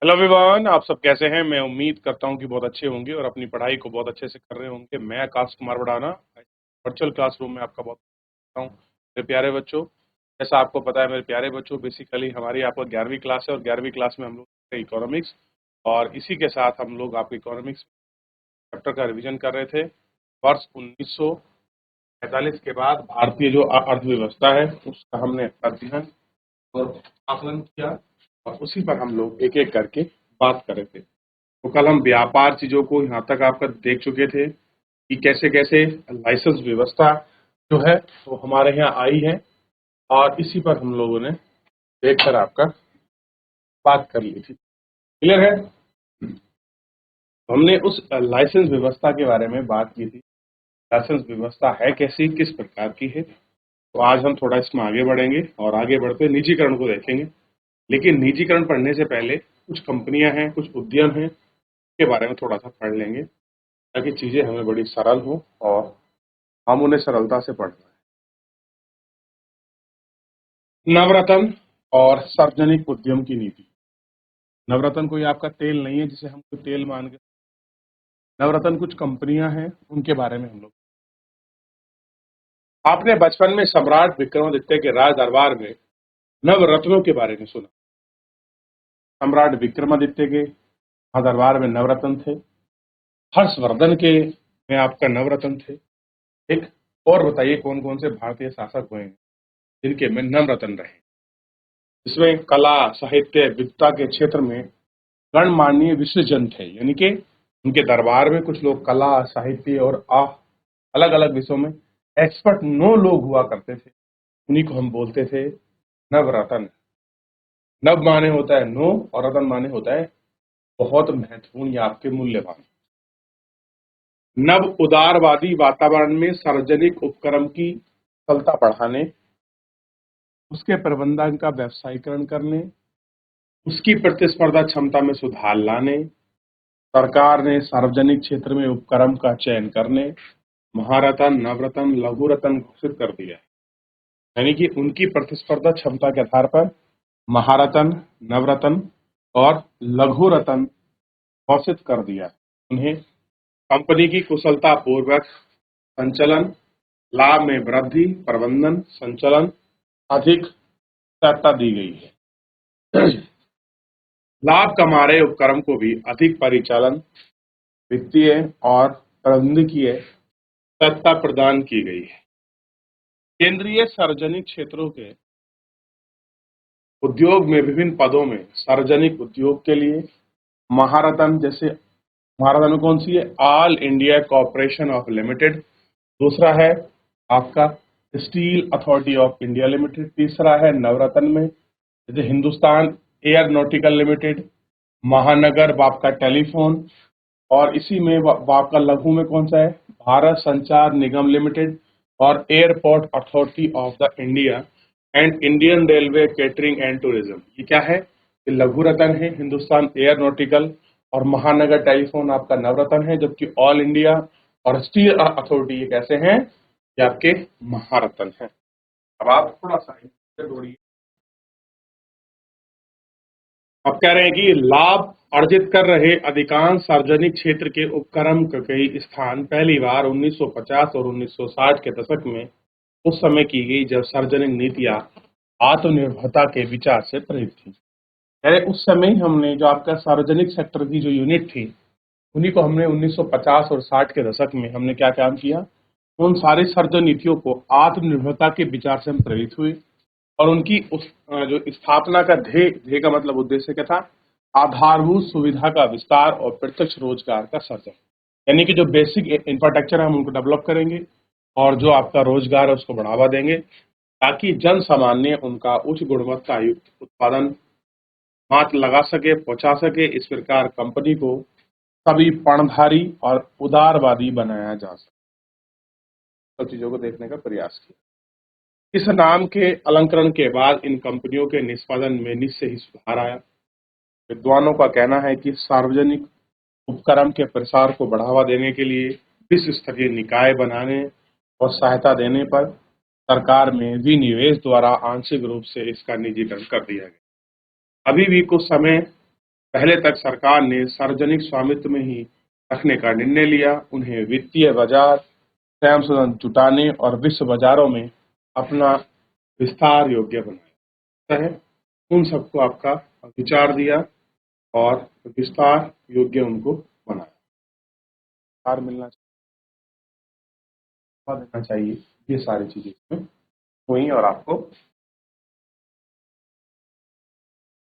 Hello everyone, आप सब कैसे हैं। मैं उम्मीद करता हूं कि बहुत अच्छे होंगे और अपनी पढ़ाई को बहुत अच्छे से कर रहे होंगे। मैं आकाश कुमार बढ़ाना वर्चुअल क्लासरूम में आपका बहुत करता हूं। मेरे प्यारे बच्चों, जैसा आपको पता है मेरे प्यारे बच्चों, बेसिकली हमारी आपको 11वीं क्लास है और 11वीं क्लास में हम लोग इकोनॉमिक्स और इसी के साथ हम लोग आपको इकोनॉमिक्स चैप्टर का रिविजन कर रहे थे। वर्ष 1945 के बाद भारतीय जो अर्थव्यवस्था है उसका हमने अध्ययन और आकलन किया और उसी पर हम लोग एक एक करके बात कर रहे थे। तो कल हम व्यापार चीजों को यहाँ तक आपका देख चुके थे कि कैसे कैसे लाइसेंस व्यवस्था जो है वो हमारे यहाँ आई है और इसी पर हम लोगों ने देखकर आपका बात कर ली थी। क्लियर है। हमने उस लाइसेंस व्यवस्था के बारे में बात की थी। लाइसेंस व्यवस्था है कैसी, किस प्रकार की है। तो आज हम थोड़ा इसमें आगे बढ़ेंगे और आगे बढ़ते निजीकरण को देखेंगे। लेकिन निजीकरण पढ़ने से पहले कुछ कंपनियां हैं, कुछ उद्यम हैं, के बारे में थोड़ा सा पढ़ लेंगे ताकि चीजें हमें बड़ी सरल हो और हम उन्हें सरलता से पढ़ पाए। नवरत्न और सार्वजनिक उद्यम की नीति। नवरत्न कोई आपका तेल नहीं है जिसे हम कोई तेल मान के, नवरत्न कुछ कंपनियां हैं, उनके बारे में हम लोग। आपने बचपन में सम्राट विक्रमादित्य के राज दरबार में नवरत्नों के बारे में सुना। सम्राट विक्रमादित्य के दरबार में नवरत्न थे। हर्षवर्धन के में आपका नवरत्न थे। एक और बताइए कौन कौन से भारतीय शासक हुए हैं जिनके में नवरत्न रहे। इसमें कला, साहित्य, विद्वता के क्षेत्र में गणमान्य विशेषज्ञ थे, यानी कि उनके दरबार में कुछ लोग कला, साहित्य और अलग अलग विषयों में एक्सपर्ट 9 लोग हुआ करते थे। उन्हीं को हम बोलते थे नवरत्न। नव माने होता है 9 और रतन माने होता है बहुत महत्वपूर्ण या आपके मूल्यवान। नव उदारवादी वातावरण में सार्वजनिक उपक्रम की सफलता बढ़ाने, उसके प्रबंधन का व्यवसायीकरण करने, उसकी प्रतिस्पर्धा क्षमता में सुधार लाने, सरकार ने सार्वजनिक क्षेत्र में उपक्रम का चयन करने महारत्न, नवरत्न, लघु रत्न घोषित कर दिया है। यानी कि उनकी प्रतिस्पर्धा क्षमता के आधार पर महारत्न, नवरत्न और लघु रत्न घोषित कर दिया है। उन्हें कंपनी की कुशलता पूर्वक संचालन, लाभ में वृद्धि, प्रबंधन, संचालन अधिक सहायता दी गई है। लाभ कमा रहे उपक्रम को भी अधिक परिचालन, वित्तीय और प्रबंधकीय सत्ता प्रदान की गई है। केंद्रीय सार्वजनिक क्षेत्रों के उद्योग में विभिन्न पदों में सार्वजनिक उद्योग के लिए महारत्न, जैसे महारत्न में कौन सी है, all India corporation of limited. दूसरा है आपका steel authority of India limited. तीसरा है नवरत्न में जैसे हिंदुस्तान एयरनॉटिकल लिमिटेड, महानगर बाप का टेलीफोन, और इसी में बाप का लघु में कौन सा है, भारत संचार निगम लिमिटेड और airport authority of the India and Indian railway catering and tourism. ये क्या है, ये लघु रत्न है। हिंदुस्तान एयरनॉटिकल और महानगर टेलीफोन आपका नवरत्न है, जबकि ऑल इंडिया और स्टील अथॉरिटी ये कैसे हैं, ये आपके महारत्न हैं। अब आप थोड़ा सा जोड़िए। अब कह रहे हैं कि लाभ अर्जित कर रहे अधिकांश सार्वजनिक क्षेत्र के उपक्रम के कई स्थान पहली बार 1950 और 1960 के दशक में उस समय की गई जब सार्वजनिक नीतियां आत्मनिर्भरता के विचार से प्रेरित थी। अरे उस समय हमने जो आपका सार्वजनिक सेक्टर की जो यूनिट थी उन्हीं को हमने 1950 और 60 के दशक में हमने क्या काम किया, उन सारी सार्वजनिक नीतियों को आत्मनिर्भरता के विचार से हम प्रेरित हुए और उनकी उस जो स्थापना का ध्येय का मतलब उद्देश्य क्या था, आधारभूत सुविधा का विस्तार और प्रत्यक्ष रोजगार का सृजन। यानी कि जो बेसिक इंफ्रास्ट्रक्चर है हम उनको डेवलप करेंगे और जो आपका रोजगार है उसको बढ़ावा देंगे ताकि जन सामान्य उनका उच्च गुणवत्ता युक्त उत्पादन हाथ लगा सके, पहुंचा सके। इस प्रकार कंपनी को सभी पणधारी और उदारवादी बनाया जा सके। सब चीजों को देखने का प्रयास किया। इस नाम के अलंकरण के बाद इन कंपनियों के निष्पादन में निश्चय ही सुधार आया। विद्वानों का कहना है कि सार्वजनिक उपक्रम के प्रसार को बढ़ावा देने के लिए विश्व स्तरीय निकाय बनाने और सहायता देने पर सरकार में विनिवेश द्वारा आंशिक रूप से इसका निजीकरण कर दिया गया। अभी भी कुछ समय पहले तक सरकार ने सार्वजनिक स्वामित्व में ही रखने का निर्णय लिया, उन्हें वित्तीय बाजार, स्वयं संसाधन जुटाने और विश्व बाजारों में अपना विस्तार योग्य बनाया है। उन सबको आपका विचार दिया और विस्तार योग्य उनको बनाया। विस्तार मिलना देना चाहिए, ये सारी चीजें इसमें हुई और आपको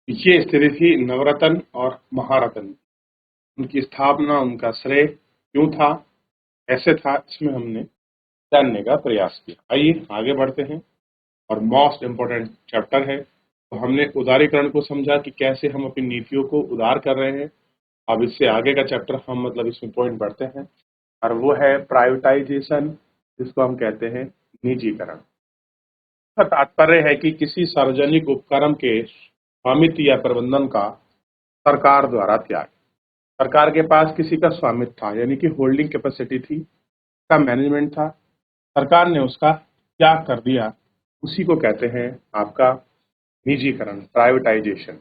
ये स्थिति थी नवरत्न और महारत्न। उनकी स्थापना, उनका श्रेय क्यों था, कैसे था, इसमें हमने जानने का प्रयास किया। आइए आगे बढ़ते हैं और मोस्ट इम्पोर्टेंट चैप्टर है। तो हमने उदारीकरण को समझा कि कैसे हम अपनी नीतियों को उदार कर रहे हैं। अब इससे आगे का चैप्टर हम मतलब इसमें पॉइंट बढ़ते हैं और वो है प्राइवेटाइजेशन, जिसको हम कहते हैं निजीकरण। इसका तात्पर्य है कि किसी सार्वजनिक उपक्रम के स्वामित्व या प्रबंधन का सरकार द्वारा त्याग। सरकार के पास किसी का स्वामित्व था, यानी कि होल्डिंग कैपेसिटी थी, का मैनेजमेंट था, सरकार ने उसका त्याग कर दिया, उसी को कहते हैं आपका निजीकरण, प्राइवेटाइजेशन।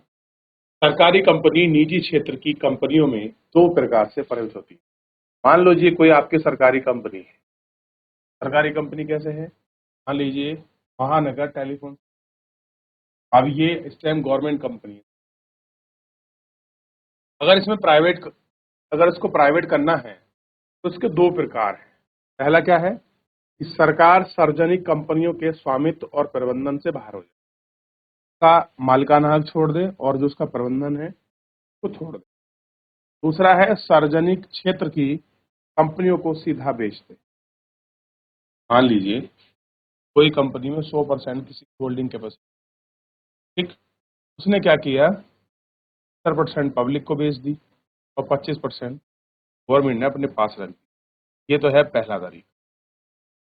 सरकारी कंपनी निजी क्षेत्र की कंपनियों में दो प्रकार से परिवर्तित होती है। मान लीजिए कोई आपकी सरकारी कंपनी है। सरकारी कंपनी कैसे है? मान लीजिए महानगर टेलीफोन। अब ये इस टाइम गवर्नमेंट कंपनी है। अगर इसको प्राइवेट करना है तो इसके दो प्रकार हैं। पहला क्या है कि सरकार सार्वजनिक कंपनियों के स्वामित्व और प्रबंधन से बाहर हो जाए, उसका मालिकाना हक छोड़ दे और जो उसका प्रबंधन है वो छोड़ दे। दूसरा है सार्वजनिक क्षेत्र की कंपनियों को सीधा बेच दे। मान लीजिए कोई कंपनी में 100% किसी होल्डिंग कैपेसिटी, ठीक, उसने क्या किया, 70% पब्लिक को बेच दी और 25% गवर्नमेंट ने अपने पास रख दी। ये तो है पहला तरीका।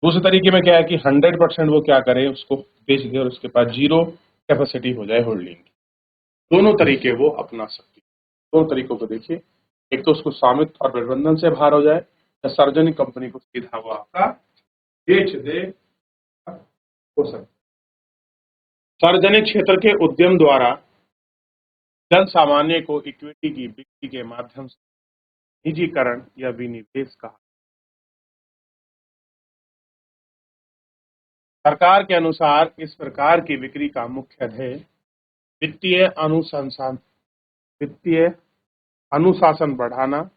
दूसरे तरीके में क्या है कि 100% वो क्या करे, उसको बेच दे और उसके पास जीरो कैपेसिटी हो जाए होल्डिंग की। दोनों तरीके वो अपना सकती है। दोनों तरीकों को देखिए, एक तो उसको स्वामित्व और प्रबंधन से बाहर हो जाए, या सार्वजनिक कंपनी को सीधा वो आपका बेच दे, हो सकता है। सार्वजनिक क्षेत्र के उद्यम द्वारा जन सामान्य को इक्विटी की बिक्री के माध्यम से निजीकरण या विनिवेश कहा। सरकार के अनुसार इस प्रकार की बिक्री का मुख्य ध्येय वित्तीय अनुशासन बढ़ाना,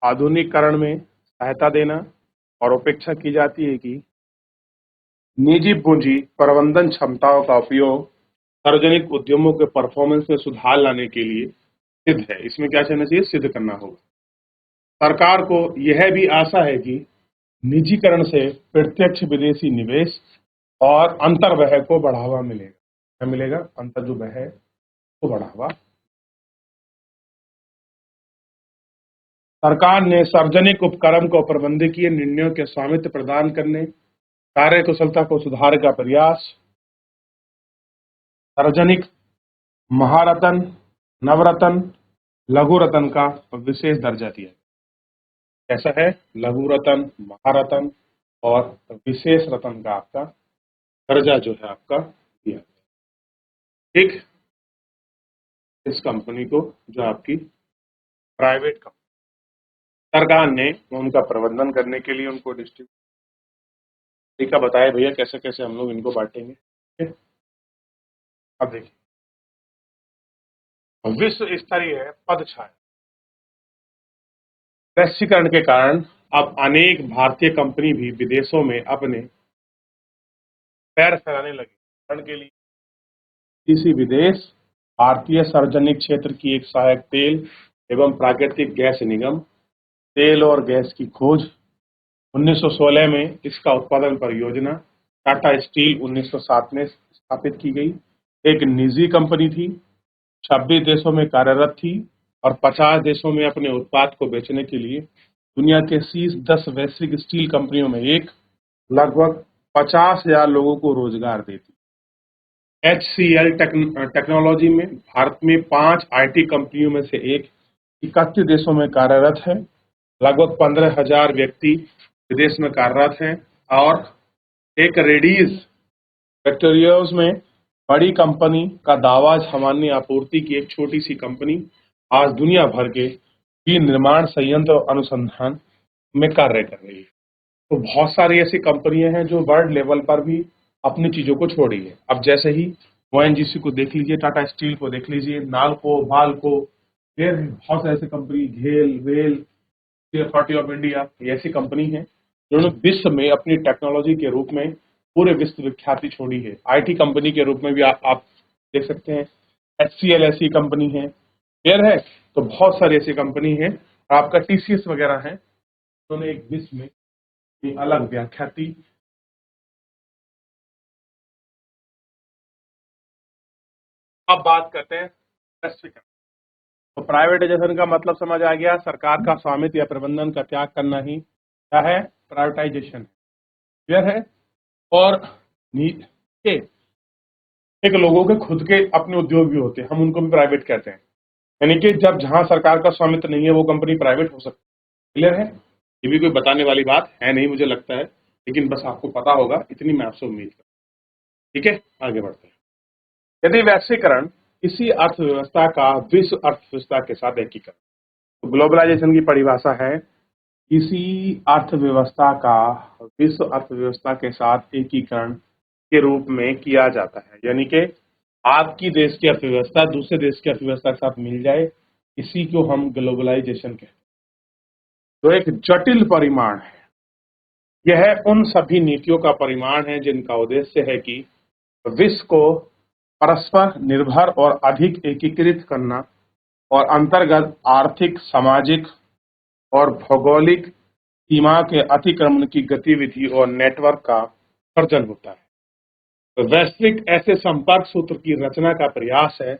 आधुनिकीकरण में सहायता देना और अपेक्षा की जाती है कि निजी पूंजी प्रबंधन क्षमताओं का उपयोग सार्वजनिक उद्यमों के परफॉर्मेंस में सुधार लाने के लिए सिद्ध है। इसमें क्या करना चाहिए, सिद्ध करना होगा। सरकार को यह भी आशा है कि निजीकरण से प्रत्यक्ष विदेशी निवेश और अंतर्व्यय को बढ़ावा मिलेगा। क्या मिलेगा? अंतर जो व्यय को बढ़ावा। सरकार ने सार्वजनिक उपक्रम को प्रबंधकीय निर्णयों के स्वामित्व प्रदान करने, कार्यकुशलता को सुधार का प्रयास, सार्वजनिक महारत्न, नवरत्न, लघु रत्न का विशेष दर्जा दिया। कैसा है? लघु रत्न, महारत्न और विशेष रत्न का आपका दर्जा जो है आपका दिया। ठीक, इस कंपनी को जो आपकी प्राइवेट कंपनी, सरकार ने उनका प्रबंधन करने के लिए उनको डिस्ट्रीब्यूट तरीका बताया, भैया कैसे कैसे हम लोग इनको बांटेंगे। ठीक? अब देखिए, विश्व स्तरीय पद छाया। वैश्वीकरण के कारण अब अनेक भारतीय कंपनी भी विदेशों में अपने पैर फैलाने लगे। उदाहरण के लिए किसी विदेश भारतीय सार्वजनिक क्षेत्र की एक सहायक तेल एवं प्राकृतिक गैस निगम, तेल और गैस की खोज 1916 में, इसका उत्पादन परियोजना टाटा स्टील 1907 में स्थापित की गई। एक निजी कंपनी थी, 26 देशों में कार्यरत थी और 50 देशों में अपने उत्पाद को बेचने के लिए दुनिया के शीर्ष 10 वैश्विक स्टील कंपनियों में एक, लगभग 50,000 लोगों को रोजगार देती। HCL टेक्नोलॉजी में भारत में 5 IT कंपनियों में से एक 31 देशों में कार्यरत है। लगभग 15,000 व्यक्ति विदेश में कार्यरत हैं और एक रेडीज फैक्टरियोज में बड़ी कंपनी का दावा सामान्य आपूर्ति की एक छोटी सी कंपनी आज दुनिया भर के विनिर्माण संयंत्र और अनुसंधान में कार्य कर रही है। तो बहुत सारी ऐसी कंपनियां हैं जो वर्ल्ड लेवल पर भी अपनी चीजों को छोड़ी है। अब जैसे ही ओएनजीसी को देख लीजिए, टाटा स्टील को देख लीजिए, नालको, बालको, फिर बहुत सारी ऐसी कंपनी, घेल, वेल, अथॉरिटी ऑफ इंडिया, ये ऐसी कंपनी है जिन्होंने विश्व में अपनी टेक्नोलॉजी के रूप में पूरे विश्व विख्याति छोड़ी है। आईटी कंपनी के रूप में भी आप देख सकते हैं। एचसीएल ऐसी कंपनी है, क्लियर है। तो बहुत सारी ऐसी कंपनी है, और आपका टीसीएस वगैरह है, उन्होंने एक विश्व में एक अलग व्याख्याति। अब बात करते हैं वैश्वीकरण। तो प्राइवेटाइजेशन का मतलब समझ आ गया, सरकार का स्वामित्व या प्रबंधन का त्याग करना ही क्या है, प्राइवेटाइजेशन, क्लियर है। और के एक लोगों के खुद के अपने उद्योग भी होते हैं, हम उनको भी प्राइवेट कहते हैं। यानी कि जब जहां सरकार का स्वामित्व नहीं है वो कंपनी प्राइवेट हो सकती है, क्लियर है। ये भी कोई बताने वाली बात है नहीं मुझे लगता है, लेकिन बस आपको पता होगा, इतनी मैं आपसे उम्मीद करता हूं। ठीक है, आगे बढ़ते हैं। यदि वैश्वीकरण किसी अर्थव्यवस्था का विश्व अर्थव्यवस्था के साथ एकीकरण, तो ग्लोबलाइजेशन की परिभाषा है किसी अर्थव्यवस्था का विश्व अर्थव्यवस्था के साथ एकीकरण के रूप में किया जाता है। यानी कि आपकी देश की अर्थव्यवस्था दूसरे देश की अर्थव्यवस्था के साथ मिल जाए, इसी को हम ग्लोबलाइजेशन कहते हैं। तो एक जटिल परिमाण है, यह उन सभी नीतियों का परिमाण है जिनका उद्देश्य है कि विश्व को परस्पर निर्भर और अधिक एकीकृत करना, और अंतर्गत आर्थिक, सामाजिक और भौगोलिक सीमा के अतिक्रमण की गतिविधि और नेटवर्क का सर्जन होता है। तो वैश्विक ऐसे संपर्क सूत्र की रचना का प्रयास है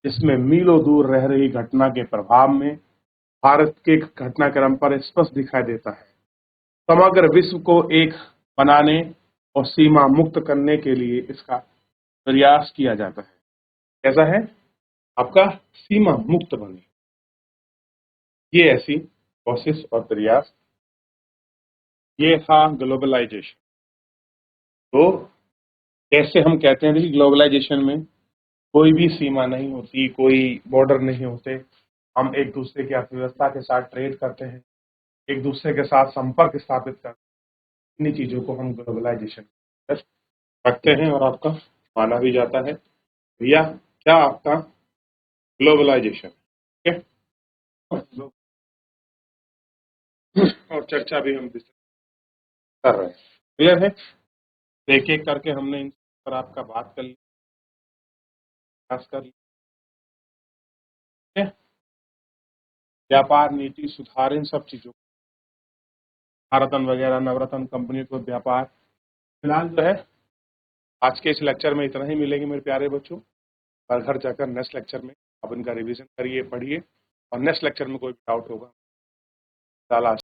जिसमें मीलों दूर रह रही घटना के प्रभाव में भारत के घटनाक्रम पर स्पष्ट दिखाई देता है। समग्र विश्व को एक बनाने और सीमा मुक्त करने के लिए इसका प्रयास किया जाता है। कैसा है आपका, सीमा मुक्त बने, ये ऐसी कोशिश और प्रयास, ये था ग्लोबलाइजेशन। तो कैसे हम कहते हैं, देखिए ग्लोबलाइजेशन में कोई भी सीमा नहीं होती, कोई बॉर्डर नहीं होते, हम एक दूसरे की अर्थव्यवस्था के साथ ट्रेड करते हैं, एक दूसरे के साथ संपर्क स्थापित करते हैं। इन्हीं चीजों को हम ग्लोबलाइजेशन रखते हैं, और आपका माना भी जाता है भैया क्या आपका ग्लोबलाइजेशन, ठीक है। और चर्चा भी हम कर रहे हैं, क्लियर है। एक एक करके हमने इन पर आपका बात कर लिया, खास कर लिया, ठीक है। व्यापार नीति सुधार, इन सब चीजों, भारतन वगैरह नवरत्न कंपनी को व्यापार, फिलहाल जो है आज के इस लेक्चर में इतना ही मिलेंगे मेरे प्यारे बच्चों। और घर जाकर नेक्स्ट लेक्चर में आप इनका रिवीजन करिए, पढ़िए, और नेक्स्ट लेक्चर में कोई डाउट होगा